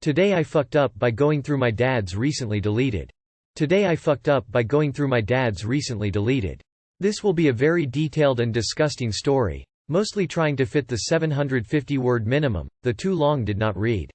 Today I fucked up by going through my dad's recently deleted. Today I fucked up by going through my dad's recently deleted. This will be a very detailed and disgusting story, mostly trying to fit the 750-word minimum. The too long did not read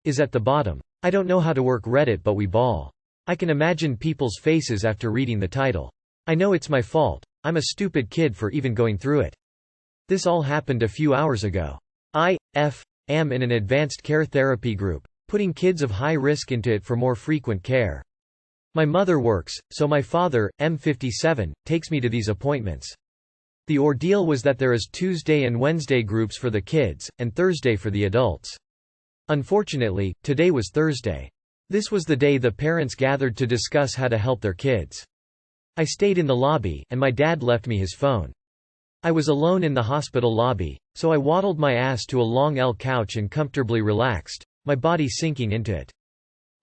is at the bottom. I don't know how to work Reddit, but we ball. I can imagine people's faces after reading the title. I know it's my fault. I'm a stupid kid for even going through it. This all happened a few hours ago. I am in an advanced care therapy group, putting kids of high risk into it for more frequent care. My mother works, so my father, M57, takes me to these appointments. The ordeal was that there is Tuesday and Wednesday groups for the kids, and Thursday for the adults. Unfortunately, today was Thursday. This was the day the parents gathered to discuss how to help their kids. I stayed in the lobby, and my dad left me his phone. I was alone in the hospital lobby, so I waddled my ass to a long L couch and comfortably relaxed, my body sinking into it.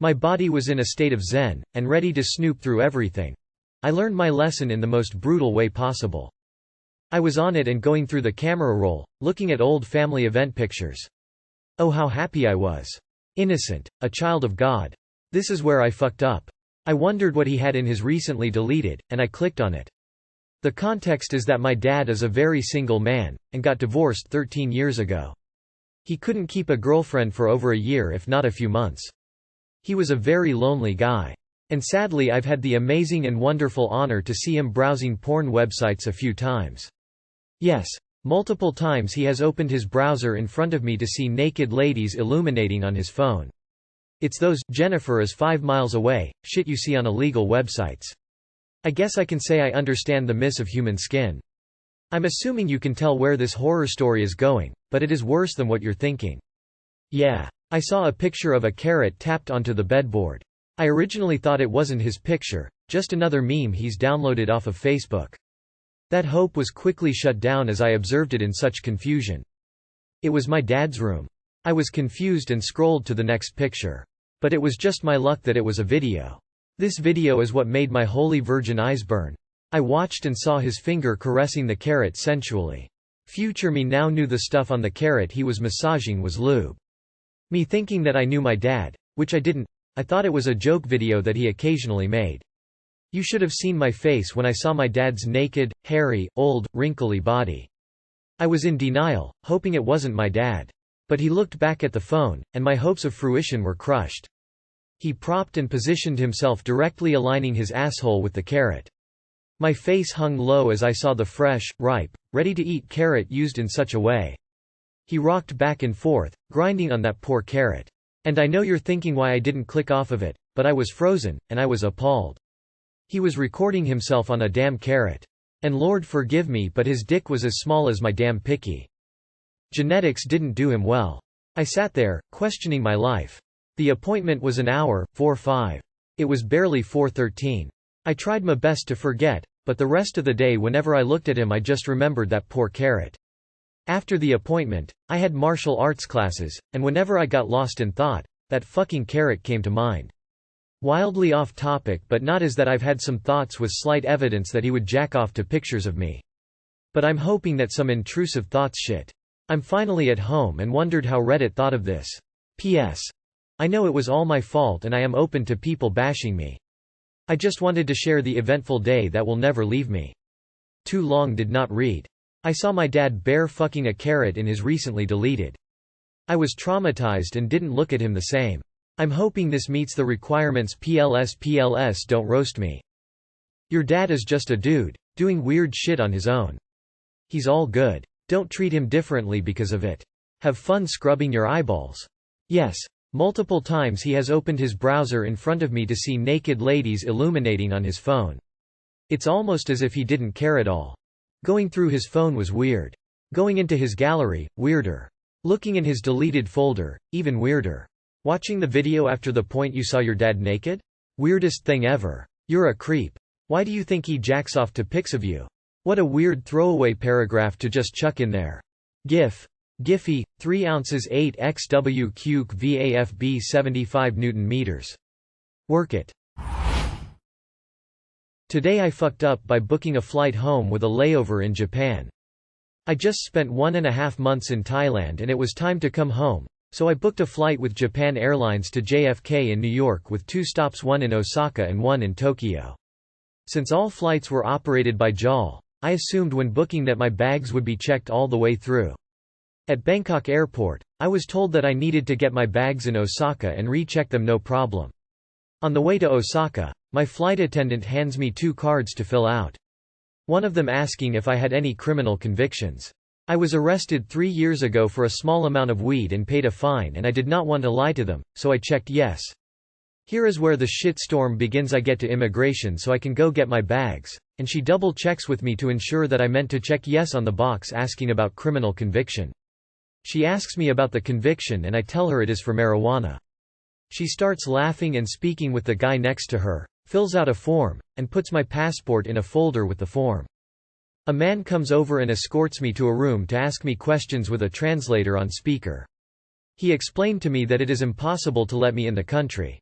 My body was in a state of zen, and ready to snoop through everything. I learned my lesson in the most brutal way possible. I was on it and going through the camera roll, looking at old family event pictures. Oh, how happy I was. Innocent, a child of God. This is where I fucked up. I wondered what he had in his recently deleted, and I clicked on it. The context is that my dad is a very single man, and got divorced 13 years ago. He couldn't keep a girlfriend for over a year, if not a few months. He was a very lonely guy. And sadly I've had the amazing and wonderful honor to see him browsing porn websites a few times. Yes, multiple times he has opened his browser in front of me to see naked ladies illuminating on his phone. It's those "Jennifer is 5 miles away" shit you see on illegal websites. I guess I can say I understand the miss of human skin. I'm assuming you can tell where this horror story is going, but it is worse than what you're thinking. Yeah. I saw a picture of a carrot tapped onto the bedboard. I originally thought it wasn't his picture, just another meme he's downloaded off of Facebook. That hope was quickly shut down as I observed it in such confusion. It was my dad's room. I was confused and scrolled to the next picture. But it was just my luck that it was a video. This video is what made my holy virgin eyes burn. I watched and saw his finger caressing the carrot sensually. Future me now knew the stuff on the carrot he was massaging was lube. Me thinking that I knew my dad, which I didn't, I thought it was a joke video that he occasionally made. You should have seen my face when I saw my dad's naked, hairy, old, wrinkly body. I was in denial, hoping it wasn't my dad. But he looked back at the phone, and my hopes of fruition were crushed. He propped and positioned himself directly aligning his asshole with the carrot. My face hung low as I saw the fresh, ripe, ready-to-eat carrot used in such a way. He rocked back and forth, grinding on that poor carrot. And I know you're thinking why I didn't click off of it, but I was frozen, and I was appalled. He was recording himself on a damn carrot. And Lord forgive me, but his dick was as small as my damn picky. Genetics didn't do him well. I sat there, questioning my life. The appointment was an hour, 4:05. It was barely 4:13. I tried my best to forget, but the rest of the day whenever I looked at him I just remembered that poor carrot. After the appointment, I had martial arts classes, and whenever I got lost in thought, that fucking carrot came to mind. Wildly off topic, but not as that I've had some thoughts with slight evidence that he would jack off to pictures of me. But I'm hoping that some intrusive thoughts shit. I'm finally at home and wondered how Reddit thought of this. P.S. I know it was all my fault and I am open to people bashing me. I just wanted to share the eventful day that will never leave me. Too long did not read. I saw my dad bare fucking a carrot in his recently deleted. I was traumatized and didn't look at him the same. I'm hoping this meets the requirements. PLS don't roast me. Your dad is just a dude, doing weird shit on his own. He's all good. Don't treat him differently because of it. Have fun scrubbing your eyeballs. Yes. Multiple times he has opened his browser in front of me to see naked ladies illuminating on his phone. It's almost as if he didn't care at all. Going through his phone was weird. Going into his gallery, weirder. Looking in his deleted folder, even weirder. Watching the video after the point you saw your dad naked? Weirdest thing ever. You're a creep. Why do you think he jacks off to pics of you? What a weird throwaway paragraph to just chuck in there. GIF. Giphy, 3 ounces 8 xw cuke VAFB 75 Newton meters. Work it. Today I fucked up by booking a flight home with a layover in Japan. I just spent 1.5 months in Thailand and it was time to come home, So I booked a flight with Japan Airlines to JFK in New York with 2 stops, one in Osaka and one in Tokyo. Since all flights were operated by JAL, I assumed when booking that my bags would be checked all the way through. At Bangkok Airport, I was told that I needed to get my bags in Osaka and recheck them no problem. On the way to Osaka, my flight attendant hands me 2 cards to fill out. One of them asking if I had any criminal convictions. I was arrested 3 years ago for a small amount of weed and paid a fine, and I did not want to lie to them, so I checked yes. Here is where the shitstorm begins. I get to immigration so I can go get my bags, and she double checks with me to ensure that I meant to check yes on the box asking about criminal conviction. She asks me about the conviction and I tell her it is for marijuana. She starts laughing and speaking with the guy next to her, fills out a form, and puts my passport in a folder with the form. A man comes over and escorts me to a room to ask me questions with a translator on speaker. He explained to me that it is impossible to let me in the country.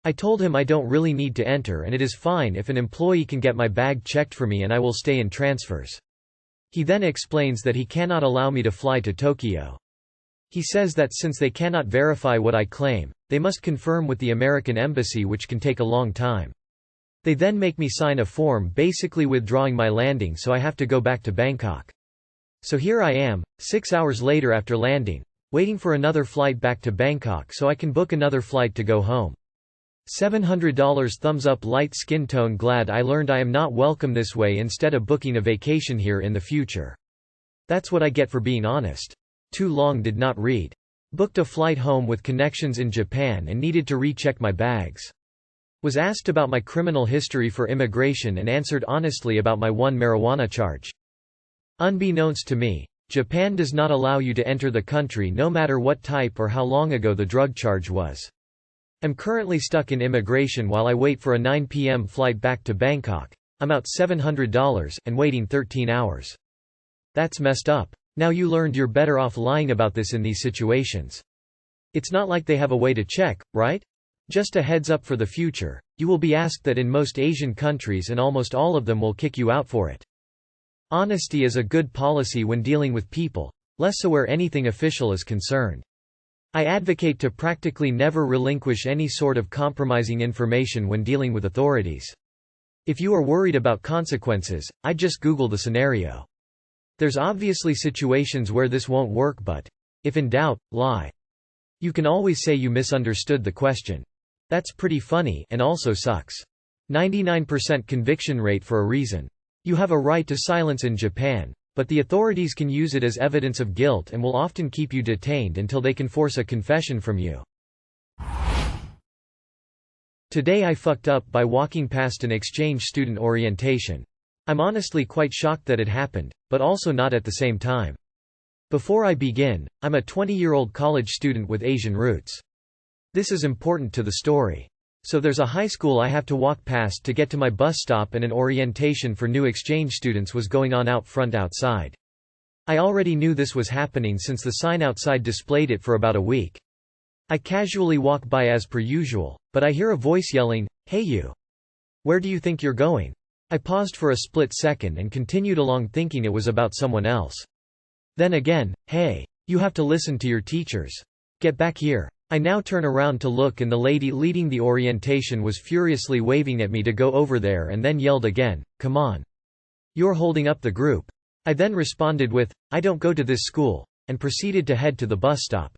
I told him I don't really need to enter and it is fine if an employee can get my bag checked for me and I will stay in transfers. He then explains that he cannot allow me to fly to Tokyo. He says that since they cannot verify what I claim, they must confirm with the American embassy, which can take a long time. They then make me sign a form basically withdrawing my landing, so I have to go back to Bangkok. So here I am, 6 hours later after landing, waiting for another flight back to Bangkok so I can book another flight to go home. $700 thumbs up. Light skin tone. Glad I learned I am not welcome this way instead of booking a vacation here in the future. That's what I get for being honest. Too long. Did not read. Booked a flight home with connections in Japan and needed to recheck my bags. Was asked about my criminal history for immigration and answered honestly about my one marijuana charge. Unbeknownst to me, Japan does not allow you to enter the country no matter what type or how long ago the drug charge was. I'm currently stuck in immigration while I wait for a 9 p.m. flight back to Bangkok. I'm out $700 and waiting 13 hours. That's messed up. Now you learned you're better off lying about this in these situations. It's not like they have a way to check, right? Just a heads up for the future, you will be asked that in most Asian countries and almost all of them will kick you out for it. Honesty is a good policy when dealing with people, less so where anything official is concerned. I advocate to practically never relinquish any sort of compromising information when dealing with authorities. If you are worried about consequences, I'd just Google the scenario. There's obviously situations where this won't work, but if in doubt, lie. You can always say you misunderstood the question. That's pretty funny and also sucks. 99% conviction rate for a reason. You have a right to silence in Japan, but the authorities can use it as evidence of guilt and will often keep you detained until they can force a confession from you. Today I fucked up by walking past an exchange student orientation. I'm honestly quite shocked that it happened, but also not at the same time. Before I begin, I'm a 20-year-old college student with Asian roots. This is important to the story. So there's a high school I have to walk past to get to my bus stop, and an orientation for new exchange students was going on out front outside. I already knew this was happening since the sign outside displayed it for about a week. I casually walk by as per usual, but I hear a voice yelling, "Hey you! Where do you think you're going?" I paused for a split second and continued along thinking it was about someone else. Then again, "Hey, you have to listen to your teachers. Get back here." I now turn around to look, and the lady leading the orientation was furiously waving at me to go over there and then yelled again, "Come on. You're holding up the group." I then responded with, "I don't go to this school," and proceeded to head to the bus stop.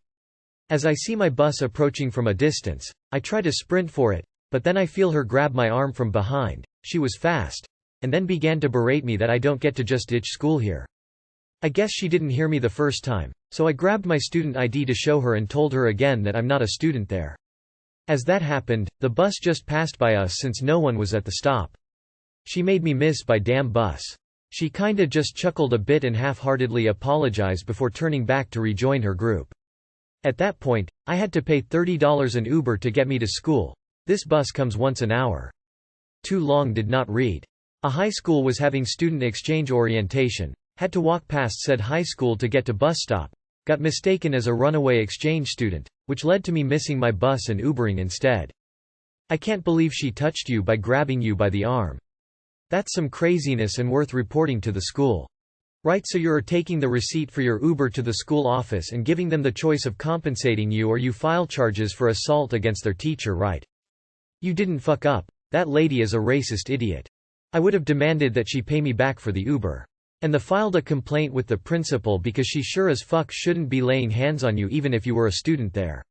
As I see my bus approaching from a distance, I try to sprint for it, but then I feel her grab my arm from behind. She was fast, and then began to berate me that I don't get to just ditch school here. I guess she didn't hear me the first time, so I grabbed my student ID to show her and told her again that I'm not a student there. As that happened, the bus just passed by us since no one was at the stop. She made me miss by damn bus. She kinda just chuckled a bit and half-heartedly apologized before turning back to rejoin her group. At that point, I had to pay $30 an Uber to get me to school. This bus comes once an hour. Too long. Did not read. A high school was having student exchange orientation. Had to walk past said high school to get to bus stop. Got mistaken as a runaway exchange student, which led to me missing my bus and Ubering instead. I can't believe she touched you by grabbing you by the arm. That's some craziness and worth reporting to the school. Right, so you're taking the receipt for your Uber to the school office and giving them the choice of compensating you, or you file charges for assault against their teacher, right? You didn't fuck up. That lady is a racist idiot. I would have demanded that she pay me back for the Uber. And the filed a complaint with the principal because she sure as fuck shouldn't be laying hands on you even if you were a student there.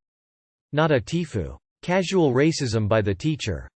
Not a TIFU. Casual racism by the teacher.